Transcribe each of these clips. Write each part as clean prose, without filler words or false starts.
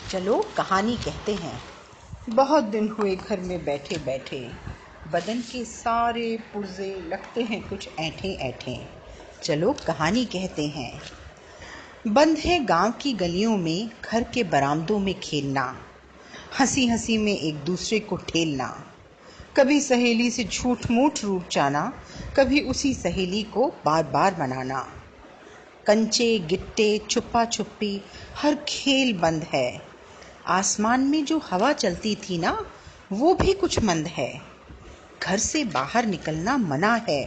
چلو کہانی کہتے ہیں۔ بہت دن ہوئے گھر میں بیٹھے بیٹھے، بدن کے سارے پرزے لگتے ہیں کچھ اینٹھے اینٹھے۔ چلو کہانی کہتے ہیں۔ بند ہے گاؤں کی گلیوں میں، گھر کے برآمدوں میں کھیلنا، ہنسی ہنسی میں ایک دوسرے کو ٹھیلنا، کبھی سہیلی سے جھوٹ موٹ روٹھ جانا، کبھی اسی سہیلی کو بار بار منانا۔ کنچے گٹے چھپا چھپی ہر کھیل بند ہے۔ آسمان میں جو ہوا چلتی تھی نا، وہ بھی کچھ مند ہے۔ گھر سے باہر نکلنا منع ہے۔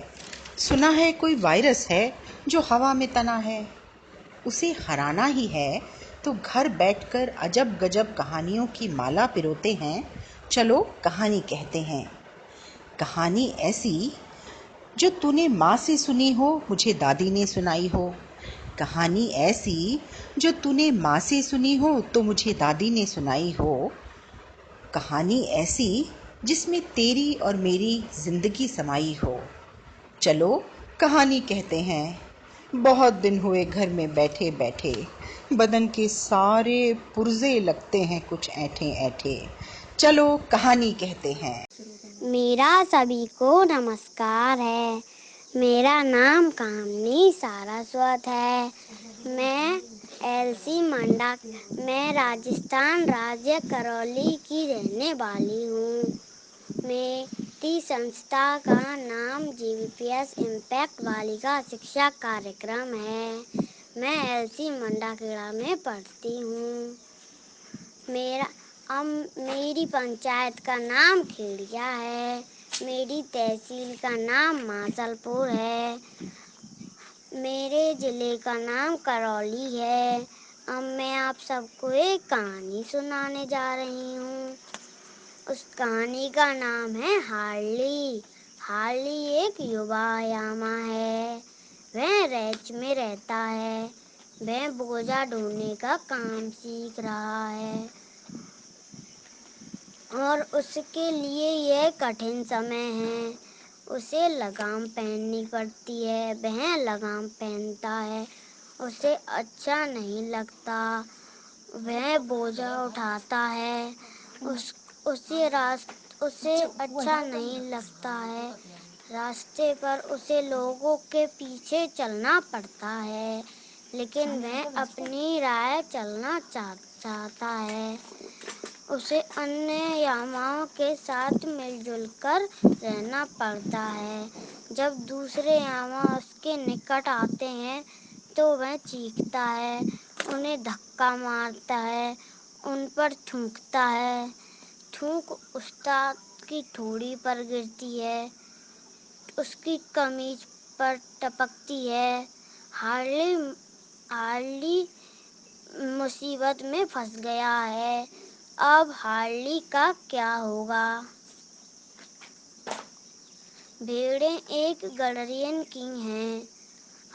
سنا ہے کوئی وائرس ہے جو ہوا میں تنا ہے، اسے ہرانا ہی ہے تو گھر بیٹھ کر عجب گجب کہانیوں کی مالا پروتے ہیں۔ چلو کہانی کہتے ہیں۔ کہانی ایسی جو تو نے ماں سے سنی ہو، مجھے دادی نے سنائی ہو۔ کہانی ایسی جو تو نے ماں سے سنی ہو تو مجھے دادی نے سنائی ہو۔ کہانی ایسی جس میں تیری اور میری زندگی سمائی ہو۔ چلو کہانی کہتے ہیں۔ بہت دن ہوئے گھر میں بیٹھے بیٹھے، بدن کے سارے پرزے لگتے ہیں کچھ اینٹھے اینٹھے۔ چلو کہانی کہتے ہیں۔ میرا سبھی کو نمسکار ہے۔ میرا نام کامنی ساراسوت ہے۔ میں ایلسی منڈا میں راجستھان راجیہ کرولی کی رہنے والی ہوں۔ میری سنستھا کا نام GPS امپیکٹ بالیکا شکشا کاریکرم ہے۔ میں ایلسی منڈا کھیڑا میں پڑھتی ہوں۔ میری پنچایت کا نام کھیڑیا ہے۔ میری تحصیل کا نام ماسل پور ہے۔ میرے ضلع کا نام کرولی ہے۔ اب میں آپ سب کو ایک کہانی سنانے جا رہی ہوں۔ اس کہانی کا نام ہے ہارلی۔ ہارلی ایک یووا یاما ہے۔ وہ رینچ میں رہتا ہے۔ وہ بوجھا ڈھونے کا کام سیکھ رہا ہے اور اس کے لیے یہ کٹھن سمے ہے۔ اسے لگام پہننی پڑتی ہے۔ وہ لگام پہنتا ہے، اسے اچھا نہیں لگتا۔ وہ بوجھا اٹھاتا ہے، اسے اچھا نہیں لگتا ہے۔ راستے پر اسے لوگوں کے پیچھے چلنا پڑتا ہے، لیکن وہ اپنی رائے چلنا چاہتا ہے۔ اسے انیہ یاماؤں کے ساتھ مل جل کر رہنا پڑتا ہے۔ جب دوسرے یاما اس کے نکٹ آتے ہیں تو وہ چیختا ہے، انہیں دھکا مارتا ہے، ان پر تھوکتا ہے۔ تھوک استاد کی ٹھوڑی پر گرتی ہے، اس کی قمیض پر ٹپکتی ہے۔ ہارلی مصیبت میں پھنس گیا ہے۔ اب ہارلی کا کیا ہوگا؟ بھیڑیں ایک گڈرین کی ہیں۔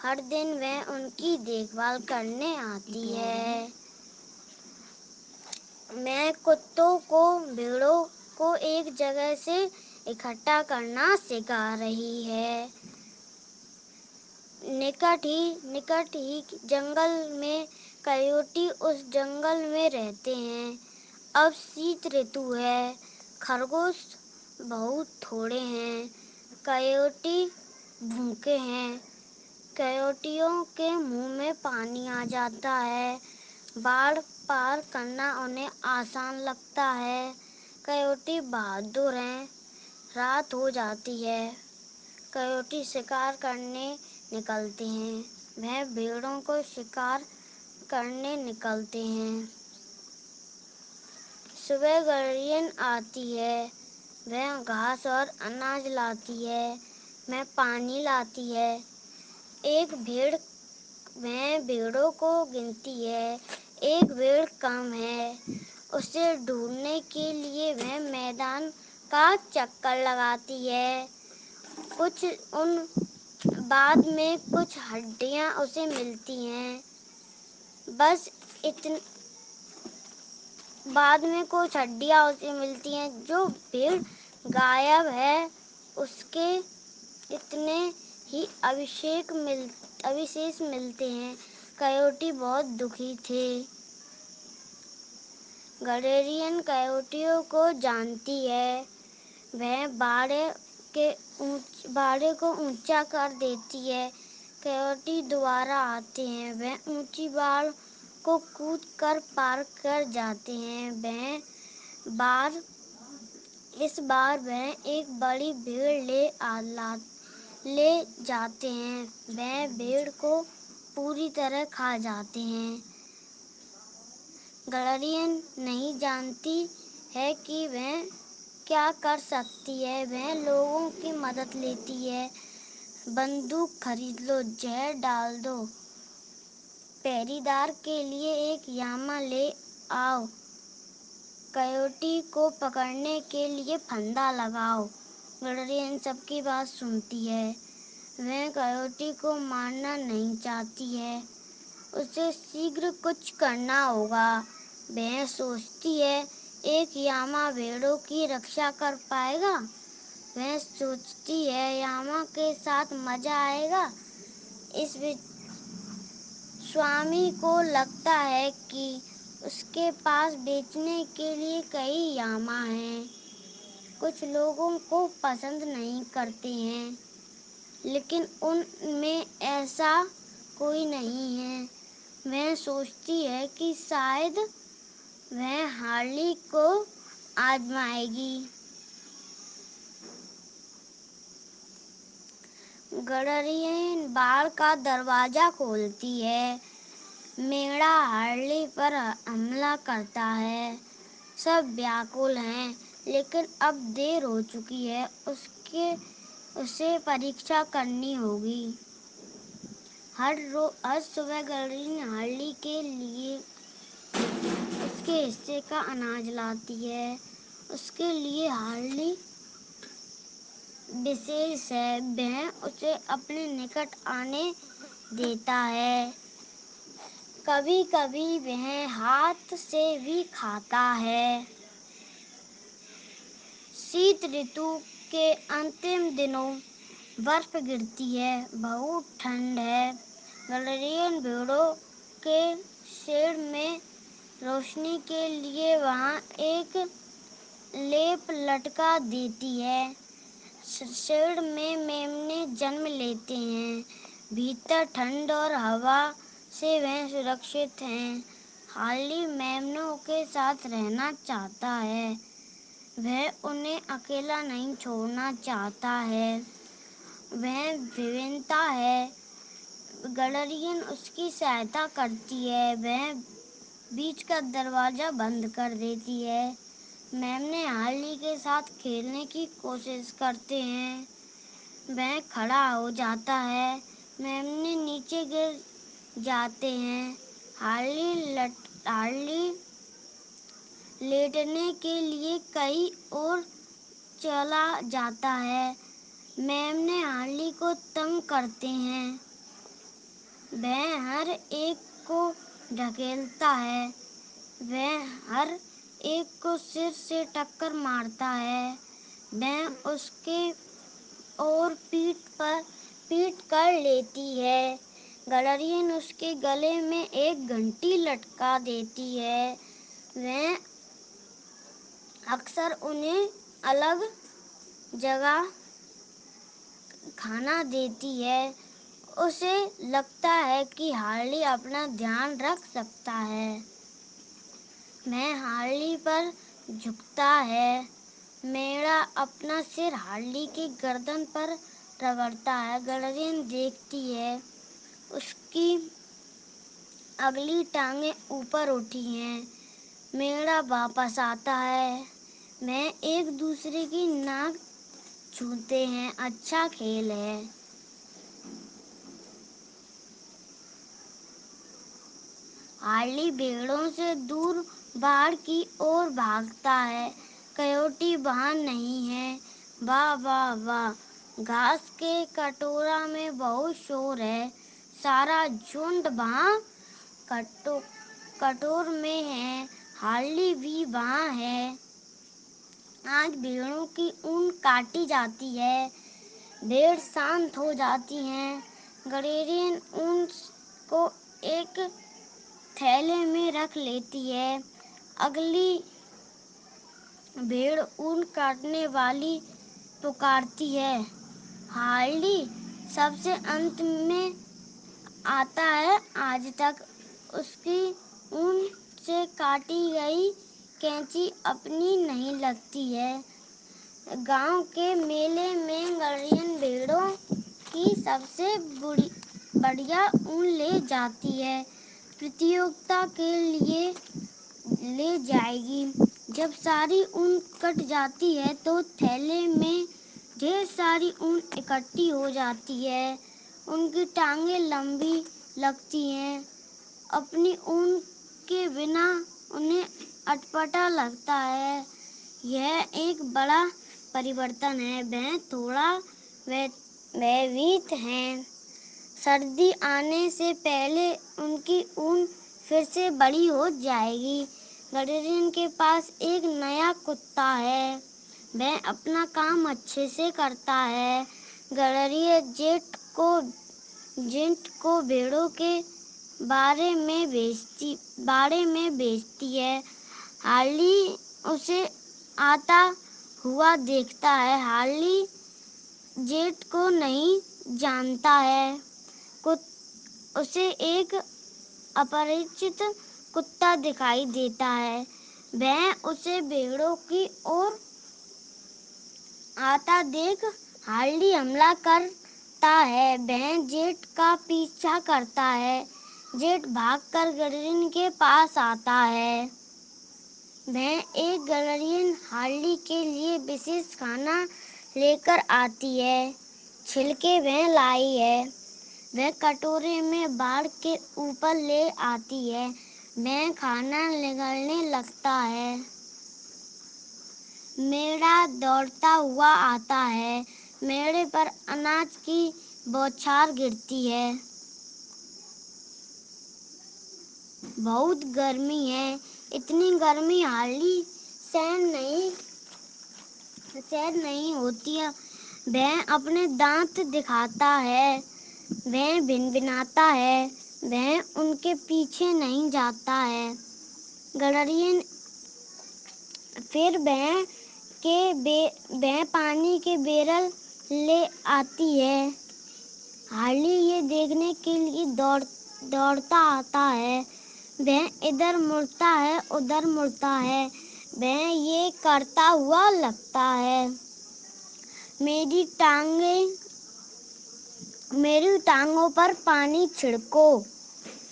ہر دن وہ ان کی دیکھ بھال کرنے آتی ہے۔ میں کتوں کو بھیڑوں کو ایک جگہ سے اکٹھا کرنا سکھا رہی ہے۔ نکٹ ہی جنگل میں کایوٹی اس جنگل میں رہتے ہیں۔ اب شیت رتو ہے، خرگوش بہت تھوڑے ہیں۔ کایوٹی بھوکے ہیں۔ کایوٹیوں کے منہ میں پانی آ جاتا ہے۔ باڑ پار کرنا انہیں آسان لگتا ہے۔ کایوٹی بہادر ہیں۔ رات ہو جاتی ہے، کایوٹی شکار کرنے نکلتے ہیں۔ وہ بھیڑوں کو شکار کرنے نکلتے ہیں۔ صبح گڈرین آتی ہے، وہ گھاس اور اناج لاتی ہے، وہ پانی لاتی ہے۔ ایک بھیڑ وہ بھیڑوں کو گنتی ہے، ایک بھیڑ کم ہے۔ اسے ڈھونڈنے کے لیے وہ میدان کا چکر لگاتی ہے۔ بعد میں کچھ ہڈیاں اسے ملتی ہیں، جو بھیڑ غائب ہے اس کے اتنے ہی اوشیش ملتے ہیں۔ کایوٹی بہت دکھی تھے۔ گڈرین کایوٹوں کو جانتی ہے، وہ باڑے کو اونچا کر دیتی ہے۔ کایوٹی دوبارہ آتے ہیں، وہ اونچی باڑ کو کود کر پار کر جاتے ہیں۔ اس بار وہ ایک بڑی بھیڑ لے جاتے ہیں، وہ بھیڑ کو پوری طرح کھا جاتے ہیں۔ گڈرین نہیں جانتی ہے کہ وہ کیا کر سکتی ہے، وہ لوگوں کی مدد لیتی ہے۔ بندوق خرید لو، زہر ڈال دو، پہرے دار کے لیے ایک یاما لے آؤ، کایوٹی کو پکڑنے کے لیے پھندا لگاؤ۔ گڈرین سب کی بات سنتی ہے، وہ کایوٹی کو مارنا نہیں چاہتی ہے، اسے شیغر کچھ کرنا ہوگا۔ وہ سوچتی ہے ایک یاما بھیڑوں کی رکشا کر پائے گا، وہ سوچتی ہے یاما کے ساتھ مزہ آئے گا۔ اس سوامی کو لگتا ہے کہ اس کے پاس بیچنے کے لیے کئی یاما ہیں، کچھ لوگوں کو پسند نہیں کرتے ہیں، لیکن ان میں ایسا کوئی نہیں ہے۔ وہ سوچتی ہے کہ شاید وہ ہارلی کو آزمائے گی۔ گڈرین باڑ کا دروازہ کھولتی ہے، میڑا ہارلی پر حملہ کرتا ہے۔ سب بیکل ہیں، لیکن اب دیر ہو چکی ہے، اسے پریکشا کرنی ہوگی۔ ہر صبح گڈرین ہارلی کے لیے اس کے حصے کا اناج لاتی ہے، اس کے لیے ہارلی وشیش ہے، وہ اسے اپنے نکٹ آنے دیتا ہے، کبھی کبھی وہ ہاتھ سے بھی کھاتا ہے۔ شیت رتو کے آخری دنوں برف گرتی ہے، بہت ٹھنڈ ہے۔ گڈرین بھیڑوں کے شیڈ میں روشنی کے لیے وہاں ایک لیپ لٹکا دیتی ہے۔ شیڈ میں میمنے جنم لیتے ہیں، بھیتر ٹھنڈ اور ہوا سے وہ سرکشت ہیں۔ ہارلی میمنوں کے ساتھ رہنا چاہتا ہے، وہ انہیں اکیلا نہیں چھوڑنا چاہتا ہے، وہ بھیجتا ہے۔ گڈرین اس کی سہایتا کرتی ہے، وہ بیچ کا دروازہ بند کر دیتی ہے۔ میمنے ہارلی کے ساتھ کھیلنے کی کوشش کرتے ہیں، وہ کھڑا ہو جاتا ہے، میمنے نیچے گر جاتے ہیں۔ ہارلی لیٹنے کے لیے کہیں اور چلا جاتا ہے، میمنے ہارلی کو تنگ کرتے ہیں، وہ ہر ایک کو دھکیلتا ہے، وہ ہر ایک کو سر سے ٹکر مارتا ہے، وہ اس کی اور پیٹ کر لیتی ہے۔ گڈرین اس کے گلے میں ایک گھنٹی لٹکا دیتی ہے، وہ اکثر انہیں الگ جگہ کھانا دیتی ہے، اسے لگتا ہے کہ ہارلی اپنا دھیان رکھ سکتا ہے۔ وہ ہارلی پر جھکتا ہے، میڑا اپنا سر ہارلی کی گردن پر رگڑتا ہے۔ گڈرین دیکھتی ہے، اس کی اگلی ٹانگیں اوپر اٹھی ہیں، میڑا واپس آتا ہے، وہ ایک دوسرے کی ناک چھوتے ہیں، اچھا کھیل ہے۔ ہارلی بھیڑوں سے دور باڑ کی اور بھاگتا ہے، کایوٹی وہاں نہیں ہے۔ واہ واہ واہ، گھاس کے کٹورا میں بہت شور ہے، سارا جھنڈ وہاں کٹور میں ہے، ہارلی بھی وہاں ہے۔ آج بھیڑوں کی اون کاٹی جاتی ہے، بھیڑ شانت ہو جاتی ہیں۔ گڈرین اون کو ایک تھیلے میں رکھ لیتی ہے، اگلی بھیڑ اون کاٹنے والی پکارتی ہے، ہارلی سب سے انت میں آتا ہے، آج تک اس کی اون سے کاٹی گئی کینچی اپنی نہیں لگتی ہے۔ گاؤں کے میلے میں گڈرین بھیڑوں کی سب سے بڑھیا اون لے جاتی ہے، پرتیوگتا کے لیے لے جائے گی۔ جب ساری اون کٹ جاتی ہے تو تھیلے میں ڈھیر ساری اون اکٹھی ہو جاتی ہے، ان کی ٹانگیں لمبی لگتی ہیں، اپنی اون کے بنا انہیں اٹپٹا لگتا ہے۔ یہ ایک بڑا پریورتن ہے، وہ تھوڑا بھیت ہیں، سردی آنے سے پہلے ان کی اون پھر سے بڑی ہو جائے گی۔ گڈرین کے پاس ایک نیا کتا ہے، وہ اپنا کام اچھے سے کرتا ہے۔ گڈرین جینٹ کو بھیڑوں کے بارے میں بھیجتی ہے، ہارلی اسے آتا ہوا دیکھتا ہے، ہارلی جینٹ کو نہیں جانتا ہے، اسے ایک اپریچت کتا دکھائی دیتا ہے، وہ اسے بھیڑوں کی اور آتا دیکھ ہارلی حملہ کرتا ہے، وہ جینٹ کا پیچھا کرتا ہے، جینٹ بھاگ کر گڈرین کے پاس آتا ہے، وہ ایک گڈرین ہارلی کے لیے وشیش کھانا لے کر آتی ہے، چھلکے وہ لائی ہے، وہ کٹورے میں باڑ کے اوپر لے آتی ہے، وہ کھانا نگلنے لگتا ہے، میڑا دوڑتا ہوا آتا ہے، میڑے پر اناج کی بوچھار گرتی ہے، بہت گرمی ہے، اتنی گرمی ہارلی سہن نہیں ہوتی، وہ اپنے دانت دکھاتا ہے، وہ بھنبھناتا ہے، وہ ان کے پیچھے نہیں جاتا ہے۔ گڈرین پھر وہ پانی کے بیرل لے آتی ہے، ہارلی یہ دیکھنے کے لیے دوڑتا آتا ہے، وہ ادھر مڑتا ہے ادھر مڑتا ہے، وہ یہ کرتا ہوا لگتا ہے، میری ٹانگوں پر پانی چھڑکو،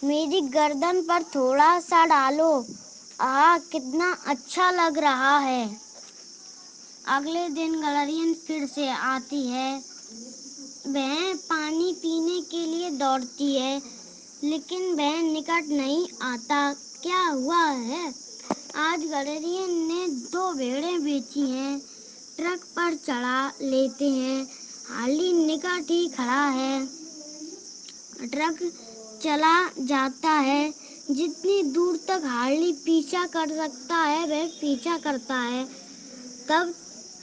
میری گردن پر تھوڑا سا ڈالو، آہا کتنا اچھا لگ رہا ہے۔ اگلے دن گڈرین پھر سے آتی ہے، وہ پانی پینے کے لیے دوڑتی ہے، لیکن وہ نکٹ نہیں آتا، کیا ہوا ہے؟ آج گڈرین نے 2 بھیڑیں بیچی ہیں، ٹرک پر چڑھا لیتے ہیں، ہارلی نکٹ ہی کھڑا ہے، ٹرک چلا جاتا ہے، جتنی دور تک ہارلی پیچھا کر سکتا ہے وہ پیچھا کرتا ہے، تب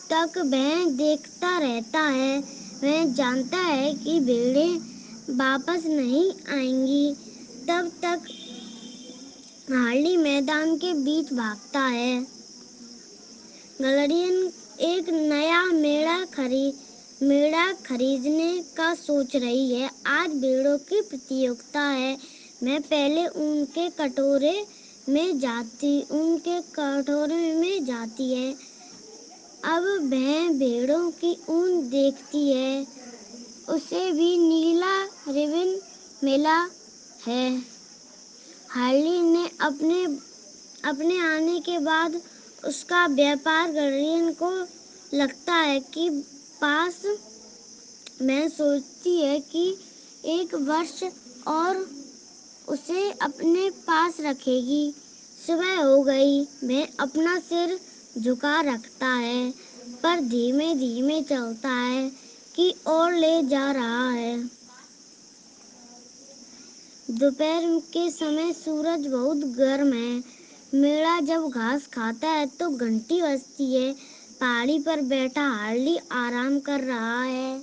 تک وہ دیکھتا رہتا ہے، وہ جانتا ہے کہ بھیڑیں واپس نہیں آئیں گی، تب تک ہارلی میدان کے بیچ بھاگتا ہے۔ گڈرین ایک نیا میڑا خریدنے کا سوچ رہی ہے، آج بھیڑوں کی پرتیوگتا ہے، وہ پہلے ان کے کٹورے میں جاتی ہے، اب وہ بھیڑوں کی اون دیکھتی ہے، اسے بھی نیلا ربن ملا ہے، ہارلی نے اپنے آنے کے بعد اس کا ویپار گڈرین کو لگتا ہے کہ پاس، وہ سوچتی ہے کہ 1 برس اور اسے اپنے پاس رکھے گی۔ صبح ہو گئی، وہ اپنا سر جھکا رکھتا ہے، پر دھیمے دھیمے چلتا ہے، کی اور لے جا رہا ہے۔ دوپہر کے سمے سورج بہت گرم ہے، میڑا جب گھاس کھاتا ہے تو گھنٹی بجتی ہے، پہاڑی پر بیٹھا ہارلی آرام کر رہا ہے۔